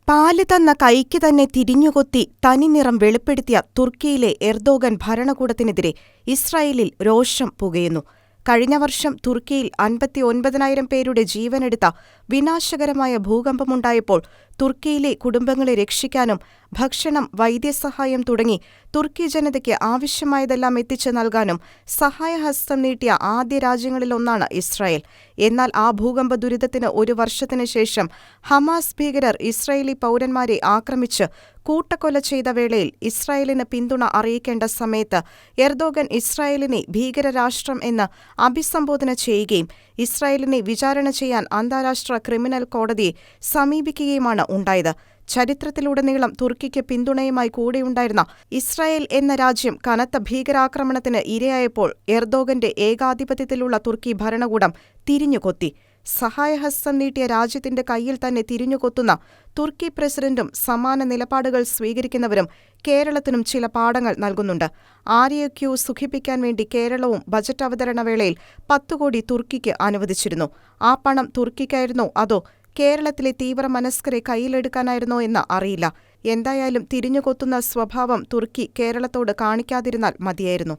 പാല് തന്ന കൈക്ക് തന്നെ തിരിഞ്ഞുകൊത്തി തനിനിറം വെളിപ്പെടുത്തിയ തുർക്കിയിലെ എർദോഗൻ ഭരണകൂടത്തിനെതിരെ ഇസ്രായേലിൽ രോഷം പുകയുന്നു. കഴിഞ്ഞ വർഷം തുർക്കിയിൽ 59,000 പേരുടെ ജീവനെടുത്ത വിനാശകരമായ ഭൂകമ്പമുണ്ടായപ്പോൾ തുർക്കിയിലെ കുടുംബങ്ങളെ രക്ഷിക്കാനും ഭക്ഷണം, വൈദ്യസഹായം തുടങ്ങി തുർക്കി ജനതയ്ക്ക് ആവശ്യമായതെല്ലാം എത്തിച്ചു നൽകാനും സഹായഹസ്തം നീട്ടിയ ആദ്യ രാജ്യങ്ങളിലൊന്നാണ് ഇസ്രായേൽ. എന്നാൽ ആ ഭൂകമ്പ ദുരിതത്തിന് ഒരു വർഷത്തിന് ശേഷം ഹമാസ് ഭീകരർ ഇസ്രായേലി പൗരന്മാരെ ആക്രമിച്ച് കൂട്ടക്കൊല ചെയ്ത വേളയിൽ ഇസ്രായേലിന് പിന്തുണ അറിയിക്കേണ്ട സമയത്ത് എർദോഗൻ ഇസ്രായേലിനെ ഭീകരരാഷ്ട്രം എന്ന് അഭിസംബോധന ചെയ്യുകയും ഇസ്രായേലിനെ വിചാരണ ചെയ്യാൻ അന്താരാഷ്ട്ര ക്രിമിനൽ കോടതിയെ സമീപിക്കുകയുമാണ് ഉണ്ടായത്. ചരിത്രത്തിലുടനീളം തുർക്കിക്ക് പിന്തുണയുമായി കൂടെയുണ്ടായിരുന്ന ഇസ്രായേൽ എന്ന രാജ്യം കനത്ത ഭീകരാക്രമണത്തിന് ഇരയായപ്പോൾ എർദോഗന്റെ ഏകാധിപത്യത്തിലുള്ള തുർക്കി ഭരണകൂടം തിരിഞ്ഞുകൊത്തി. സഹായഹസ്തം നീട്ടിയ രാജ്യത്തിന്റെ കൈയിൽ തന്നെ തിരിഞ്ഞുകൊത്തുന്ന തുർക്കി പ്രസിഡന്റും സമാന നിലപാടുകൾ സ്വീകരിക്കുന്നവരും കേരളത്തിനും ചില പാഠങ്ങൾ നൽകുന്നുണ്ട്. ആരെയൊക്കെയോ സുഖിപ്പിക്കാൻ വേണ്ടി കേരളവും ബജറ്റ് അവതരണ വേളയിൽ 10 കോടി തുർക്കിക്ക് അനുവദിച്ചിരുന്നു. ആ പണം തുർക്കിക്കായിരുന്നോ അതോ കേരളത്തിലെ തീവ്രമനസ്കരെ കയ്യിലെടുക്കാനായിരുന്നോ എന്ന് അറിയില്ല. എന്തായാലും തിരിഞ്ഞുകൊത്തുന്ന സ്വഭാവം തുർക്കി കേരളത്തോട് കാണിക്കാതിരുന്നാൽ മതിയായിരുന്നു.